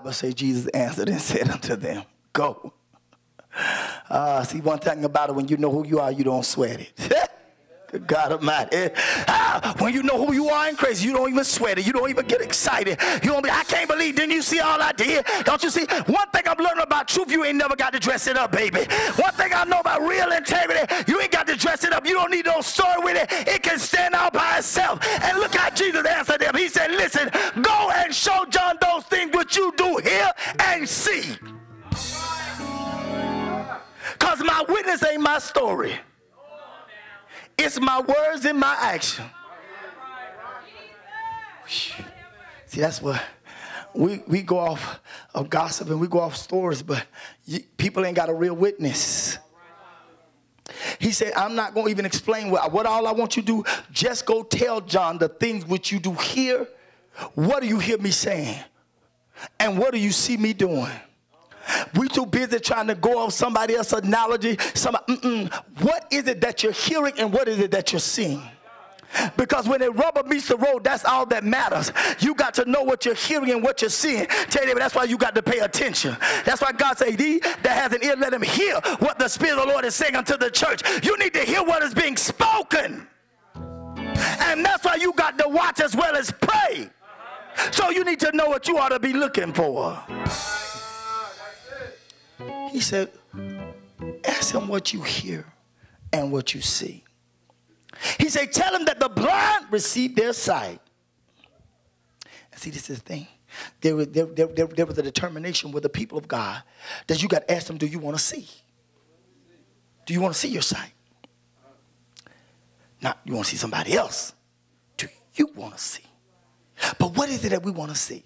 Bible says Jesus answered and said unto them, go. See, one thing about it, when you know who you are, you don't sweat it. God Almighty. When you know who you are in Christ, you don't even sweat it. You don't even get excited. You don't be, I can't believe, didn't you see all I did? Don't you see? One thing I'm learning about truth, you ain't never got to dress it up, baby. One thing I know about real integrity, you ain't got to dress it up. You don't need no story with it. It can stand out by itself. And look how Jesus answered them. He said, listen, go and show John those things which you do hear and see. Because my witness ain't my story. It's my words and my action. See, that's what we go off of gossip and we go off stories, but people ain't got a real witness. He said, I'm not going to even explain what all I want you to do. Just go tell John the things which you do hear. What do you hear me saying? And what do you see me doing? We too busy trying to go off somebody else's analogy. What is it that you're hearing and what is it that you're seeing? Because when the rubber meets the road, that's all that matters. You got to know what you're hearing and what you're seeing. Tell you, that's why you got to pay attention. That's why God said, he that has an ear, let him hear what the Spirit of the Lord is saying unto the church. You need to hear what is being spoken. And that's why you got to watch as well as pray. So you need to know what you ought to be looking for. He said, ask him what you hear and what you see. He said, tell him that the blind receive their sight. And see, this is the thing. There was a determination with the people of God that you got to ask them, do you want to see? Do you want to see your sight? Not you want to see somebody else. Do you want to see? But what is it that we want to see?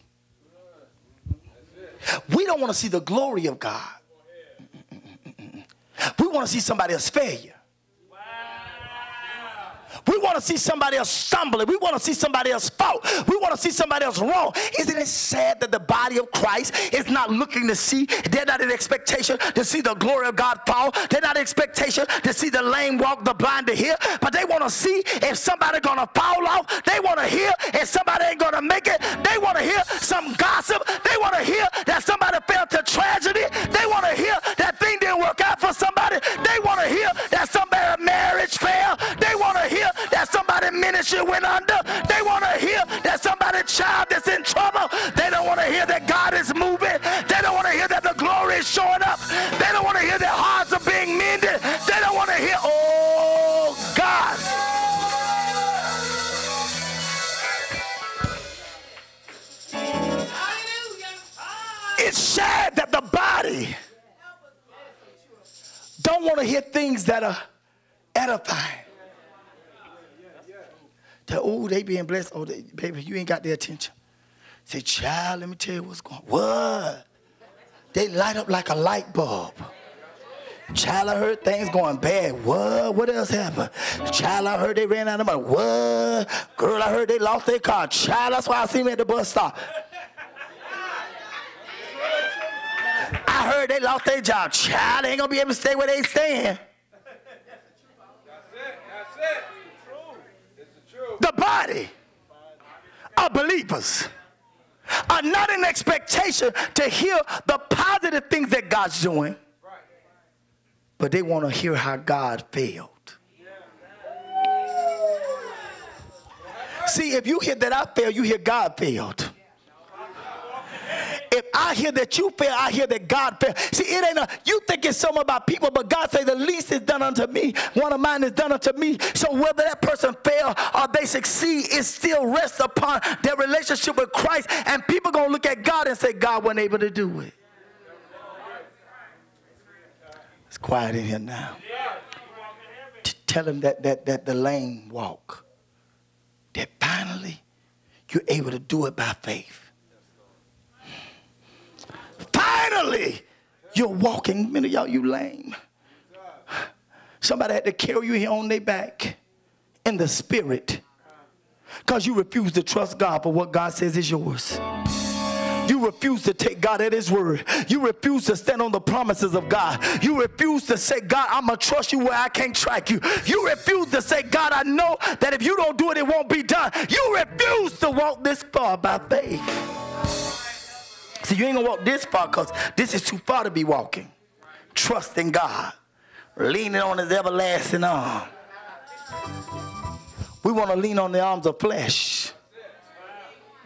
We don't want to see the glory of God. We want to see somebody else failure. We want to see somebody else stumbling. We want to see somebody else fall. We want to see somebody else wrong. Isn't it sad that the body of Christ is not looking to see? They're not in expectation to see the glory of God fall. They're not in expectation to see the lame walk, the blind to hear. But they want to see if somebody's going to fall off. They want to hear if somebody ain't going to make it. They want to hear some gossip. They want to hear that somebody fell to tragedy. They want to hear that thing didn't work out for somebody. They want to hear that somebody's marriage failed. They want to hear that somebody's ministry went under. They want to hear that somebody's child is in trouble. They don't want to hear that God is moving. They don't want to hear that the glory is showing up. They don't want to hear that hearts are being mended. They don't want to hear, oh God. It's sad that the body don't want to hear things that are edifying. Oh, they being blessed. Oh, baby, you ain't got their attention. Say, child, let me tell you what's going on. What? They light up like a light bulb. Child, I heard things going bad. What? What else happened? Child, I heard they ran out of money. What? Girl, I heard they lost their car. Child, that's why I see me at the bus stop. I heard they lost their job. Child, they ain't going to be able to stay where they staying. The body of believers are not in expectation to hear the positive things that God's doing, but they want to hear how God failed. See, if you hear that I failed, you hear God failed. If I hear that you fail, I hear that God failed. See, it ain't you think it's something about people, but God say the least is done unto me. One of mine is done unto me. So whether that person fail or they succeed, it still rests upon their relationship with Christ. And people going to look at God and say, God wasn't able to do it. It's quiet in here now. Tell him that the lame walk. That finally you're able to do it by faith. Finally, you're walking. Many of y'all, you lame. Somebody had to carry you here on their back in the spirit because you refuse to trust God for what God says is yours. You refuse to take God at his word. You refuse to stand on the promises of God. You refuse to say, God, I'm going to trust you where I can't track you. You refuse to say, God, I know that if you don't do it, it won't be done. You refuse to walk this far by faith. See, you ain't gonna walk this far because this is too far to be walking. Trusting God, leaning on his everlasting arm. We want to lean on the arms of flesh.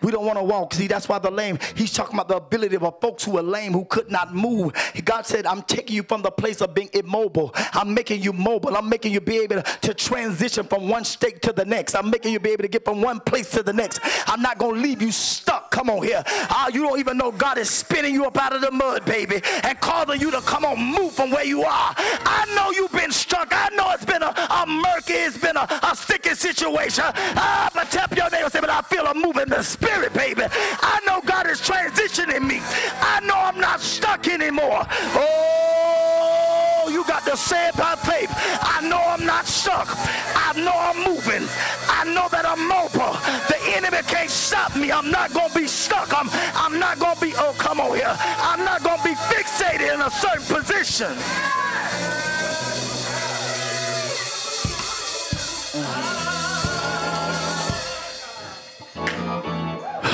We don't want to walk. See, that's why the lame, he's talking about the ability of folks who are lame, who could not move. God said, I'm taking you from the place of being immobile. I'm making you mobile. I'm making you be able to transition from one state to the next. I'm making you be able to get from one place to the next. I'm not going to leave you stuck. Come on here. You don't even know God is spinning you up out of the mud, baby, and causing you to come on, move from where you are. I know you've been stuck. I know it's been a murky, it's been a sticky situation. But tap your neighbor and say, but I feel a move in the spirit. Baby, I know God is transitioning me. I know I'm not stuck anymore. Oh, you got to say it by faith. I know I'm not stuck. I know I'm moving. I know that I'm mobile. The enemy can't stop me. I'm not going to be stuck. I'm not going to be, oh, come on here. I'm not going to be fixated in a certain position.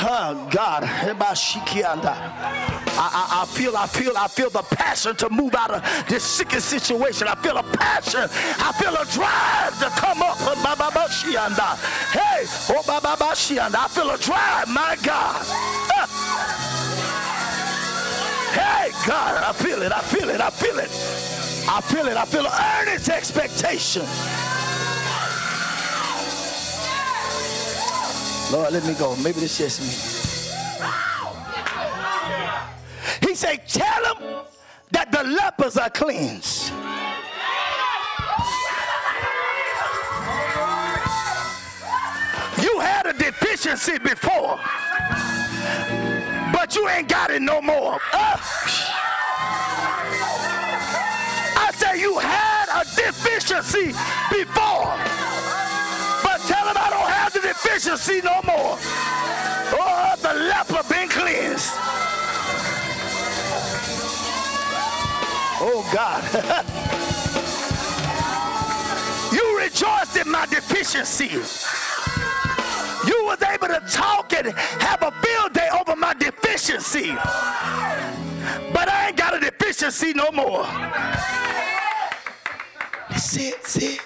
Oh God, I feel the passion to move out of this sickest situation. I feel a passion. I feel a drive to come up. Hey, I feel a drive, my God. Hey, God, I feel it. I feel it. I feel it. I feel it. I feel an earnest expectation. Lord, let me go. Maybe this is just me. He said, tell them that the lepers are cleansed. You had a deficiency before, but you ain't got it no more. I said you had a deficiency before, but tell them I don't have the deficiency no more. Oh, the leper been cleansed. Oh God. You rejoiced in my deficiency. You was able to talk and have a field day over my deficiency. But I ain't got a deficiency no more. See it.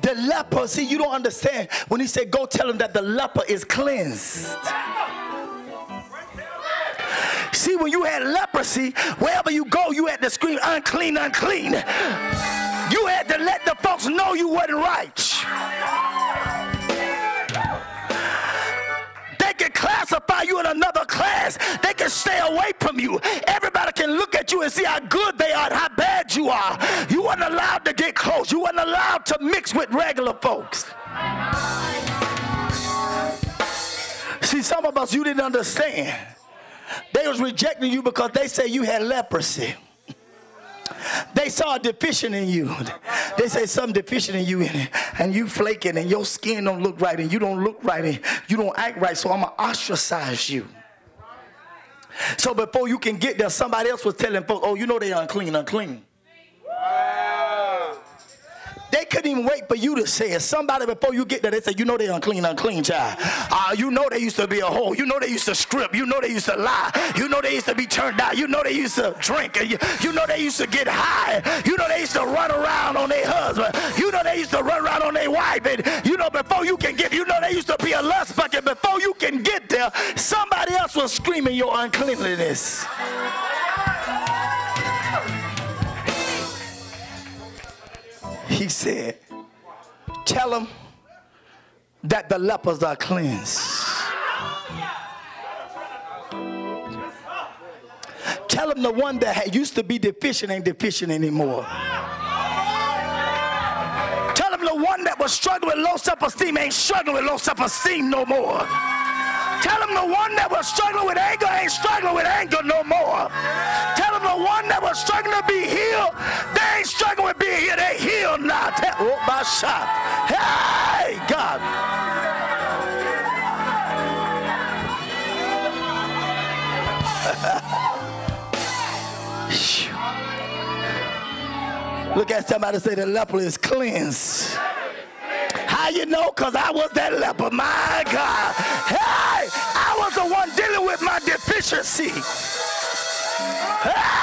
The leper, see, you don't understand when he said, go tell him that the leper is cleansed. See, when you had leprosy, wherever you go, you had to scream, unclean, unclean. You had to let the folks know you wasn't right. They can classify you in another class. They can stay away from you. Everybody can look at you and see how good they are and how bad you are. You weren't allowed to get close. You weren't allowed to mix with regular folks. See, some of us, you didn't understand. They was rejecting you because they say you had leprosy. They saw a deficient in you. They say something deficient in you, and you flaking, and your skin don't look right, and you don't look right, and you don't act right, so I'm going to ostracize you. So before you can get there, somebody else was telling folks, oh, you know they unclean, unclean. They couldn't even wait for you to say it. Somebody before you get there, they say, you know they unclean, unclean, child. You know they used to be a hoe. You know they used to script. You know they used to lie. You know they used to be turned out. You know they used to drink. And you know they used to get high. You know they used to run around on their husband. You know they used to run around on their wife. And you know before you can get, you know they used to be a lust bucket. Before you can get there, somebody else was screaming your uncleanliness. He said, tell them that the lepers are cleansed. Tell them the one that used to be deficient ain't deficient anymore. Tell them the one that was struggling with low self-esteem ain't struggling with low self-esteem no more. Tell them the one that was struggling with anger ain't struggling with anger no more. Tell them the one that was struggling to be healed, they ain't struggling with being healed. They healed now. Oh, my shot. Hey, God. Look at somebody and say the leper is cleansed. How you know? Because I was that leper. My God. Hey, I was the one dealing with my deficiency. Ah!